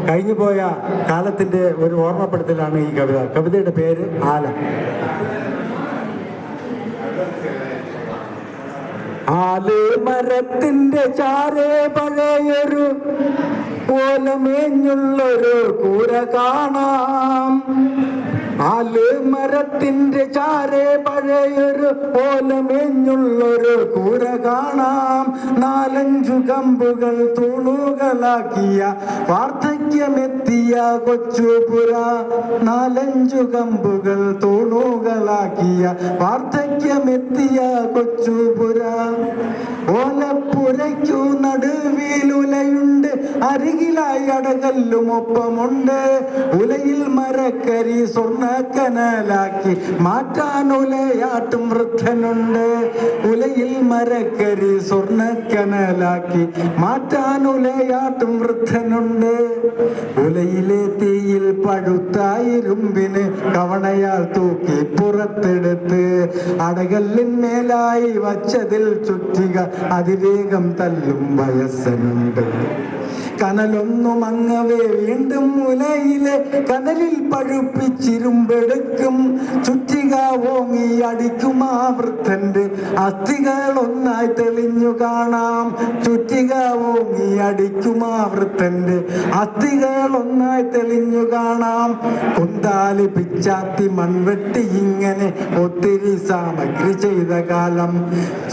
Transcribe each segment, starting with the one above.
കഴിഞ്ഞുപോയ കാലത്തിൻ്റെ ഒരു ഓർമ്മപ്പെടുത്തലാണ് ഈ കവിത. കവിതയുടെ പേര് ആല. ആല് മരത്തിന്റെ ചാരേ പഴയൊരു ഓലമേഞ്ഞുള്ളൊരു കൂര കാണാം. ആല് മരത്തിന്റെ ചാരേ പഴയൊരു ഓലമേഞ്ഞുള്ളൊരു കൂര കാണാം. 4-5 കമ്പുകൾ തൂണുകളാക്കിയ വാർദ്ധക്യമെത്തിയ കൊച്ചുപുര. 4-5 കമ്പുകൾ തൂണുകളാക്കിയ വാർദ്ധക്യമെത്തിയ കൊച്ചുപുര. ഓലപ്പുരയ്ക്കു നടുവിലുലയുണ്ട്, അരികിലായി അടകല്ലും ഒപ്പമുണ്ട്. ഉലയിൽ മരക്കരി സ്വർണ്ണക്കനലാക്കി മാറ്റാൻ ഉലയാട്ടും വൃദ്ധനുണ്ട്. ഉലയിൽ മരക്കരി സ്വർണ്ണക്കനലാക്കി മാറ്റാൻ ഉലയാട്ടും വൃദ്ധനുണ്ട്. ഉലയിലെ തീയിൽ പഴുത്ത ഇരുമ്പിന് കവണയാൽ തൂക്കി പുറത്തെടുത്ത് അടകല്ലിന്മേലായി വച്ചതിൽ ചുറ്റിക അതിവേഗം തല്ലും വയസ്സനുണ്ട്. കനലൊന്നും അങ്ങവേ വീണ്ടും മുലയിലെ കനലിൽ പഴുപ്പിച്ചിരുമ്പെടുക്കും. ചുറ്റിക ഓങ്ങി അടിക്കും ആ വൃദ്ധന്റെ അസ്ഥികൾ ഒന്നായി തെളിഞ്ഞു കാണാം. ചുറ്റിക ഓങ്ങി അടിക്കും ആ വൃദ്ധന്റെ അസ്ഥികൾ ഒന്നായി തെളിഞ്ഞു കാണാം. കുന്താലി പിച്ചാത്തി മൺവെട്ടി ഇങ്ങനെ ഒത്തിരി സാമഗ്രി ചെയ്ത കാലം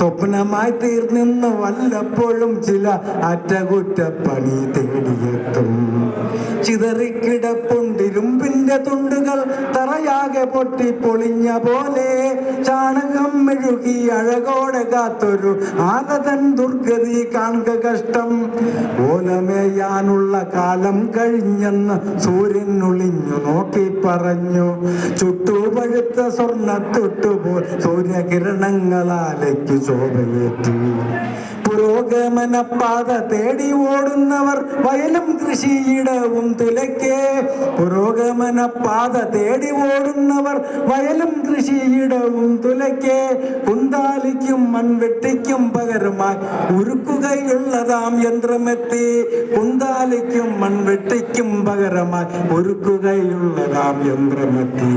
സ്വപ്നമായി തീർന്നിന്ന് വല്ലപ്പോഴും ചില അറ്റകുറ്റപ്പണി തേടിയെത്തും. ചിതറിക്കിടപ്പുണ്ടിരുമ്പിന്റെ തുണ്ടുകൾ തറയാകെ പൊട്ടി പൊളിഞ്ഞ പോലെ. ചാണകം മെഴുകി അഴകോടെ കാത്തൊരു ആലതൻ ദുർഗതി കാണുക കഷ്ടം. ഓലമേയാനുള്ള കാലം കഴിഞ്ഞെന്ന് സൂര്യൻ ഒളിഞ്ഞു നോക്കി പറഞ്ഞു. ചുട്ടുപഴുത്ത സ്വർണ്ണത്തൊട്ടുപോൽ സൂര്യകിരണങ്ങളാലേക്ക് ശോഭയേറ്റി. പുരോഗമന പാത തേടി ഓടുന്നവർ വയലും കൃഷിയിടവും തുലയ്ക്ക്. പുരോഗമന പാത തേടി ഓടുന്നവർ വയലും കൃഷിയിടവും തുലയ്ക്ക്. കുന്താലിക്കും മൺവെട്ടിക്കും പകരമായി ഉരുക്കുകയുള്ളതാം യന്ത്രമെത്തി. കുന്താലിക്കും മൺവെട്ടിക്കും പകരമായി ഉരുക്കുകയുള്ളതാം യന്ത്രമെത്തി.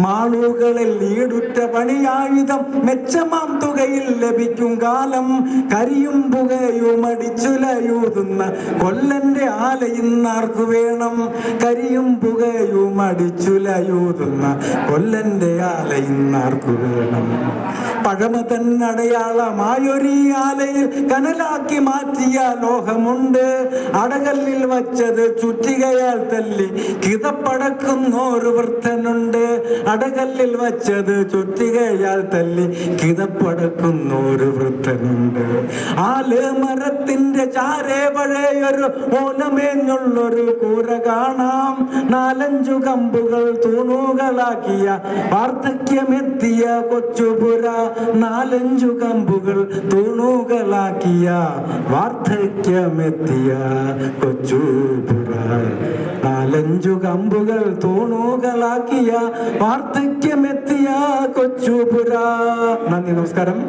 മാളുകളിൽ ഈടുറ്റ പണിയായുധം മെച്ചമാം തുകയിൽ ലഭിക്കും കാലം. കരിയും പുകയും അടിച്ചുലയൂതുന്ന കൊല്ലന്റെ ആല ഇന്നാർക്കു വേണം. കരിയും പുകയും അടിച്ചുലയൂതുന്ന കൊല്ലന്റെ ആല ഇന്നാർക്കു വേണം. പഴമ തന്നടയാളമായൊരീ ആലയിൽ കനലാക്കി മാറ്റിയ ലോഹമുണ്ട്. അടകല്ലിൽ വച്ചത് ചുറ്റികയാൽ തല്ലി കിതപ്പടക്കുന്നൊരു വൃദ്ധനുണ്ട്. അടകല്ലിൽ വച്ചത് ചുറ്റികയാൽ തല്ലി കിതപ്പടക്കുന്നൊരു വൃദ്ധനുണ്ട്. ആല് മരത്തിന്റെ ചാരേ പഴയൊരു ഓലമേഞ്ഞുള്ളൊരു കൂര കാണാം. 4-5 കമ്പുകൾ തൂണുകളാക്കിയ വാർദ്ധക്യമെത്തിയ കൊച്ചുപുര. 4-5 കമ്പുകൾ തൂണുകളാക്കിയ വാർദ്ധക്യമെത്തിയ കൊച്ചുപുര. 4-5 കമ്പുകൾ തൂണുകളാക്കിയ വാർദ്ധക്യമെത്തിയ കൊച്ചുപുര. നന്ദി, നമസ്കാരം.